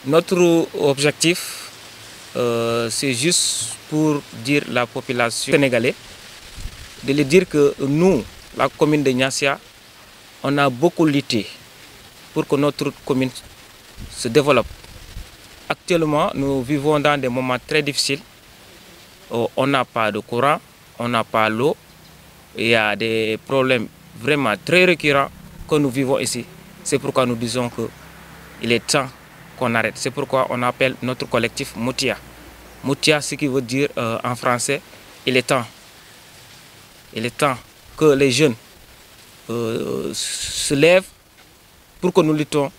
Notre objectif, c'est juste pour dire à la population sénégalaise, de lui dire que nous, la commune de Niassia, on a beaucoup lutté pour que notre commune se développe. Actuellement, nous vivons dans des moments très difficiles. On n'a pas de courant, on n'a pas l'eau. Il y a des problèmes vraiment très récurrents que nous vivons ici. C'est pourquoi nous disons qu'il est temps qu'on arrête. C'est pourquoi on appelle notre collectif Moutia. Moutia, ce qui veut dire en français, il est temps. Il est temps que les jeunes se lèvent pour que nous luttons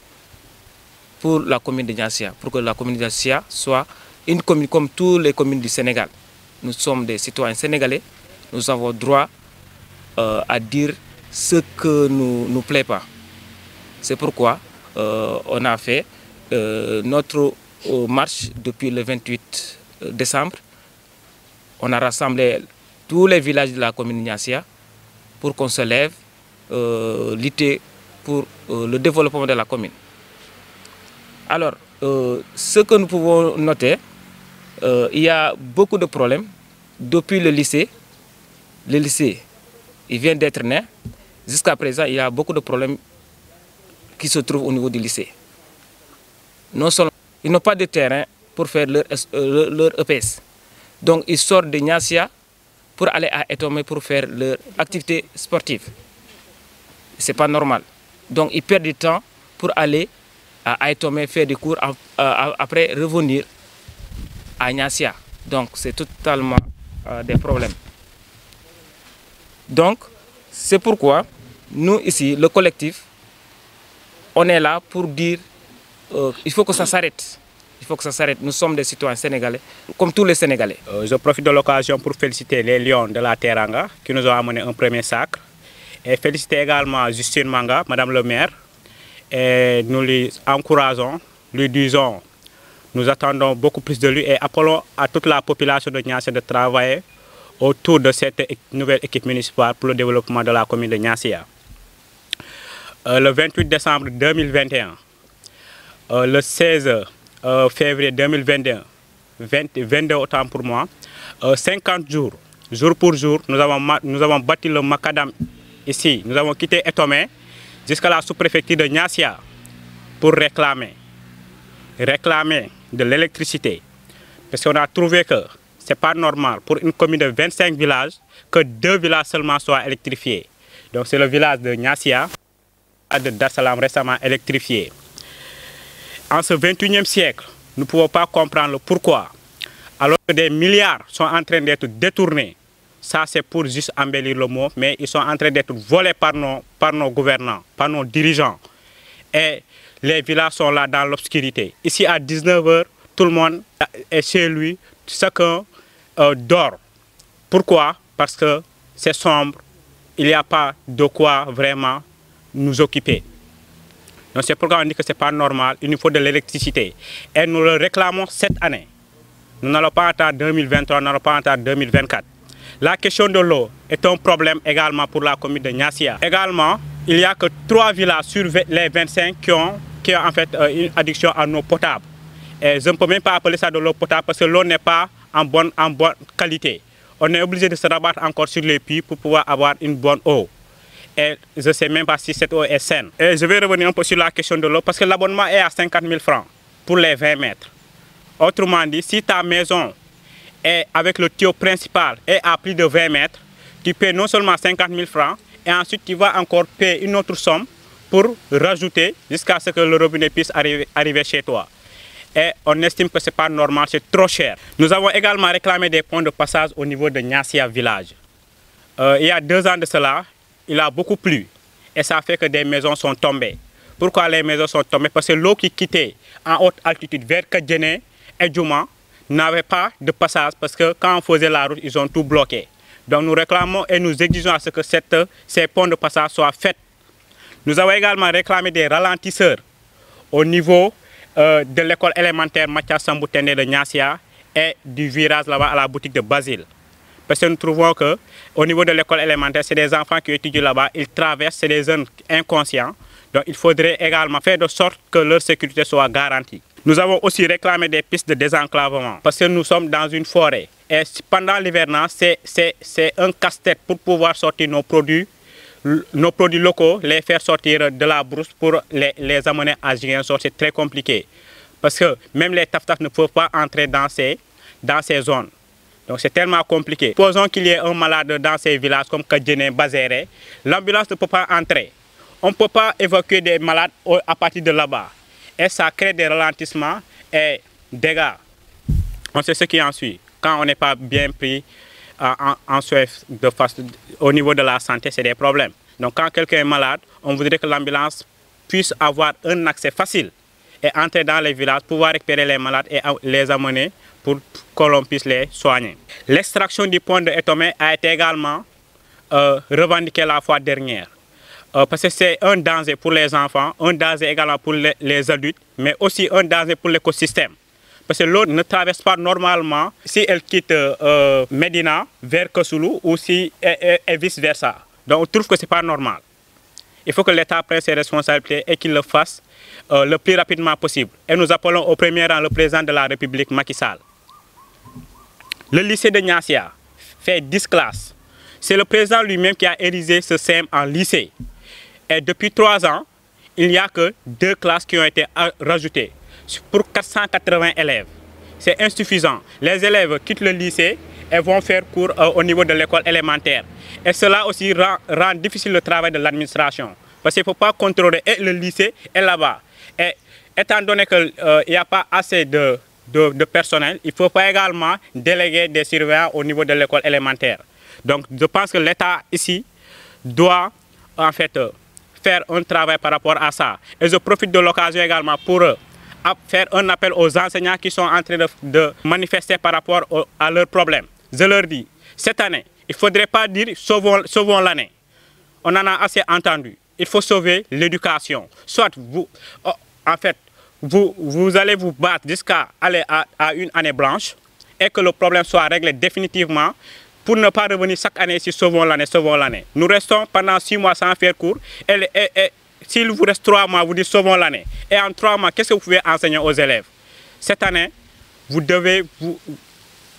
pour la commune de Niassia, pour que la commune de Niassia soit une commune comme toutes les communes du Sénégal. Nous sommes des citoyens sénégalais, nous avons droit à dire ce que nous plaît pas. C'est pourquoi on a fait notre marche depuis le 28 décembre. On a rassemblé tous les villages de la commune de Niassia pour qu'on se lève, lutter pour le développement de la commune. Alors, ce que nous pouvons noter, il y a beaucoup de problèmes depuis le lycée. Le lycée, il vient d'être né. Jusqu'à présent, il y a beaucoup de problèmes qui se trouvent au niveau du lycée. Non seulement, ils n'ont pas de terrain pour faire leur EPS. Donc, ils sortent de Niassia pour aller à Etomé pour faire leur activité sportive. Ce n'est pas normal. Donc, ils perdent du temps pour aller à Etomé faire des cours, après revenir à Niassia. Donc, c'est totalement des problèmes. Donc, c'est pourquoi nous, ici, le collectif, on est là pour dire il faut que ça s'arrête. Il faut que ça s'arrête. Nous sommes des citoyens sénégalais, comme tous les Sénégalais. Je profite de l'occasion pour féliciter les Lions de la Teranga qui nous ont amené un premier sacre. Et féliciter également Justine Manga, Madame le maire. Et nous lui encourageons, lui disons, nous attendons beaucoup plus de lui et appelons à toute la population de Niassia de travailler autour de cette nouvelle équipe municipale pour le développement de la commune de Niassia. Le 28 décembre 2021, le 16 février 2021, 22 autant pour moi, 50 jours, jour pour jour, nous avons bâti le macadam ici. Nous avons quitté Etomé jusqu'à la sous-préfecture de Niassia pour réclamer de l'électricité. Parce qu'on a trouvé que ce n'est pas normal pour une commune de 25 villages que 2 villages seulement soient électrifiés. Donc c'est le village de Niassia et de Dassalam récemment électrifié. En ce 21e siècle, nous ne pouvons pas comprendre le pourquoi. Alors que des milliards sont en train d'être détournés, ça c'est pour juste embellir le mot, mais ils sont en train d'être volés par nos gouvernants, par nos dirigeants. Et les villages sont là dans l'obscurité. Ici à 19 h, tout le monde est chez lui, chacun dort. Pourquoi? Parce que c'est sombre, il n'y a pas de quoi vraiment nous occuper. Donc c'est pourquoi on dit que ce n'est pas normal, il nous faut de l'électricité. Et nous le réclamons cette année. Nous n'allons pas attendre 2023, nous n'allons pas attendre 2024. La question de l'eau est un problème également pour la commune de Niassia. Également, il n'y a que 3 villages sur les 25 qui ont en fait une addiction à l'eau potable. Et je ne peux même pas appeler ça de l'eau potable parce que l'eau n'est pas en bonne qualité. On est obligé de se rabattre encore sur les puits pour pouvoir avoir une bonne eau. Et je ne sais même pas si cette eau est saine. Et je vais revenir un peu sur la question de l'eau parce que l'abonnement est à 50 000 francs pour les 20 mètres. Autrement dit, si ta maison est avec le tuyau principal est à plus de 20 mètres, tu paies non seulement 50 000 francs et ensuite tu vas encore payer une autre somme pour rajouter jusqu'à ce que le robinet puisse arriver chez toi. Et on estime que ce n'est pas normal, c'est trop cher. Nous avons également réclamé des points de passage au niveau de Niassia village. Il y a 2 ans de cela, il a beaucoup plu et ça fait que des maisons sont tombées. Pourquoi les maisons sont tombées? Parce que l'eau qui quittait en haute altitude vers Kadjene et Djouma n'avait pas de passage parce que quand on faisait la route, ils ont tout bloqué. Donc nous réclamons et nous exigeons à ce que ces ponts de passage soient faits. Nous avons également réclamé des ralentisseurs au niveau de l'école élémentaire Mathias Samboutende de Niassia et du virage là-bas à la boutique de Basile. Parce que nous trouvons qu'au niveau de l'école élémentaire, c'est des enfants qui étudient là-bas, ils traversent, c'est des jeunes inconscients. Donc il faudrait également faire de sorte que leur sécurité soit garantie. Nous avons aussi réclamé des pistes de désenclavement parce que nous sommes dans une forêt. Et pendant l'hivernage, c'est un casse-tête pour pouvoir sortir nos produits locaux, les faire sortir de la brousse pour les amener à Ziguinchor. C'est très compliqué. Parce que même les taf-taf ne peuvent pas entrer dans ces zones. Donc c'est tellement compliqué. Supposons qu'il y ait un malade dans ces villages comme Kadjene, Bazéré. L'ambulance ne peut pas entrer. On ne peut pas évacuer des malades à partir de là-bas. Et ça crée des ralentissements et dégâts. On sait ce qui en suit. Quand on n'est pas bien pris en soins au niveau de la santé, c'est des problèmes. Donc quand quelqu'un est malade, on voudrait que l'ambulance puisse avoir un accès facile et entrer dans les villages, pouvoir récupérer les malades et les amener pour que l'on puisse les soigner. L'extraction du pont de Etomé a été également revendiquée la fois dernière. Parce que c'est un danger pour les enfants, un danger également pour les adultes, mais aussi un danger pour l'écosystème. Parce que l'eau ne traverse pas normalement si elle quitte Médina vers Kossoulou ou si et vice-versa. Donc on trouve que ce n'est pas normal. Il faut que l'État prenne ses responsabilités et qu'il le fasse le plus rapidement possible. Et nous appelons au premier rang le président de la République, Macky Sall. Le lycée de Niassia fait 10 classes. C'est le président lui-même qui a érigé ce CEM en lycée. Et depuis 3 ans, il n'y a que 2 classes qui ont été rajoutées pour 480 élèves. C'est insuffisant. Les élèves quittent le lycée et vont faire cours au niveau de l'école élémentaire. Et cela aussi rend difficile le travail de l'administration. Parce qu'il ne faut pas contrôler et le lycée et là-bas. Et étant donné qu'il n'y a pas assez de personnel, il ne faut pas également déléguer des surveillants au niveau de l'école élémentaire. Donc je pense que l'État ici doit en fait faire un travail par rapport à ça. Et je profite de l'occasion également pour faire un appel aux enseignants qui sont en train de manifester par rapport à leurs problèmes. Je leur dis, cette année, il ne faudrait pas dire sauvons l'année. On en a assez entendu. Il faut sauver l'éducation. Soit vous, en fait, vous allez vous battre jusqu'à aller à une année blanche et que le problème soit réglé définitivement pour ne pas revenir chaque année ici, sauvons l'année, sauvons l'année. Nous restons pendant 6 mois sans faire cours et s'il vous reste 3 mois, vous dites sauvons l'année. Et en 3 mois, qu'est-ce que vous pouvez enseigner aux élèves? Cette année, vous devez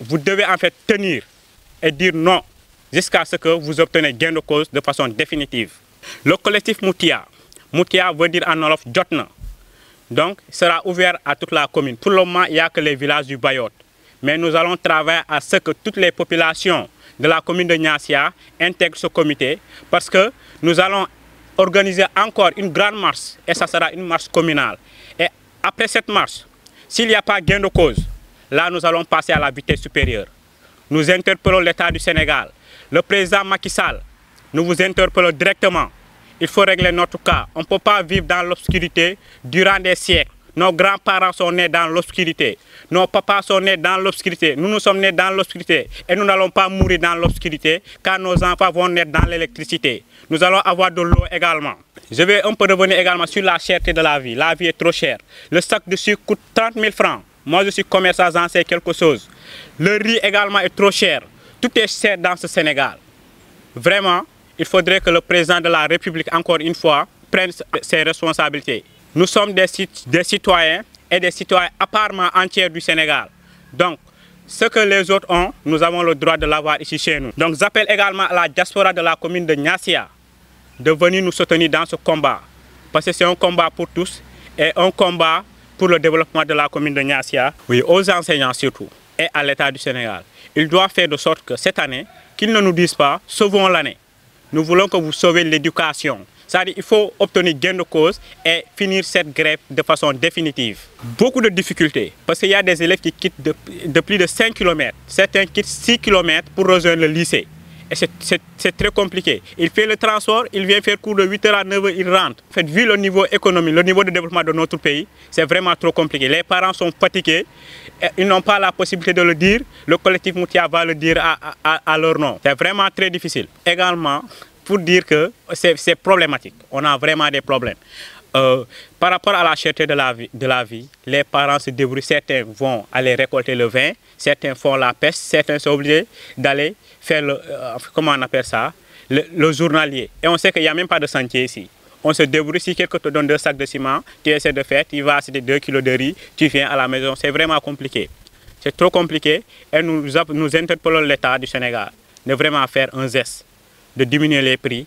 en fait tenir et dire non jusqu'à ce que vous obtenez gain de cause de façon définitive. Le collectif Moutia veut dire en Wolof Jotna. Donc, sera ouvert à toute la commune. Pour le moment, il n'y a que les villages du Bayotte. Mais nous allons travailler à ce que toutes les populations de la commune de Niassia intègrent ce comité parce que nous allons organiser encore une grande marche et ça sera une marche communale. Et après cette marche, s'il n'y a pas gain de cause, là nous allons passer à la vitesse supérieure. Nous interpellons l'État du Sénégal. Le président Macky Sall, nous vous interpellons directement. Il faut régler notre cas. On ne peut pas vivre dans l'obscurité durant des siècles. Nos grands-parents sont nés dans l'obscurité. Nos papas sont nés dans l'obscurité. Nous sommes nés dans l'obscurité. Et nous n'allons pas mourir dans l'obscurité car nos enfants vont naître dans l'électricité. Nous allons avoir de l'eau également. Je vais un peu revenir également sur la cherté de la vie. La vie est trop chère. Le sac de sucre coûte 30 000 francs. Moi, je suis commerçant, j'en sais quelque chose. Le riz également est trop cher. Tout est cher dans ce Sénégal. Vraiment, il faudrait que le président de la République, encore une fois, prenne ses responsabilités. Nous sommes des citoyens et des citoyens apparemment entiers du Sénégal. Donc, ce que les autres ont, nous avons le droit de l'avoir ici chez nous. Donc, j'appelle également à la diaspora de la commune de Niassia de venir nous soutenir dans ce combat. Parce que c'est un combat pour tous et un combat pour le développement de la commune de Niassia. Oui, aux enseignants surtout et à l'État du Sénégal. Ils doivent faire de sorte que cette année, qu'ils ne nous disent pas « sauvons l'année ». Nous voulons que vous sauvez l'éducation. C'est-à-dire qu'il faut obtenir gain de cause et finir cette grève de façon définitive. Beaucoup de difficultés, parce qu'il y a des élèves qui quittent de plus de 5 km. Certains quittent 6 km pour rejoindre le lycée. Et c'est très compliqué. Il fait le transport, il vient faire cours de 8h à 9h, il rentre. En fait, vu le niveau économique, le niveau de développement de notre pays, c'est vraiment trop compliqué. Les parents sont fatigués, ils n'ont pas la possibilité de le dire. Le collectif Moutia va le dire à leur nom. C'est vraiment très difficile. Également, pour dire que c'est problématique. On a vraiment des problèmes. Par rapport à la cherté de la vie, les parents se débrouillent. Certains vont aller récolter le vin, certains font la pêche, certains sont obligés d'aller faire comment on appelle ça, le journalier. Et on sait qu'il n'y a même pas de sentier ici. on se débrouille. Si quelqu'un te donne 2 sacs de ciment, tu essaies de faire, tu vas acheter 2 kilos de riz, tu viens à la maison. C'est vraiment compliqué. C'est trop compliqué et nous interpellons l'État du Sénégal de vraiment faire un geste, de diminuer les prix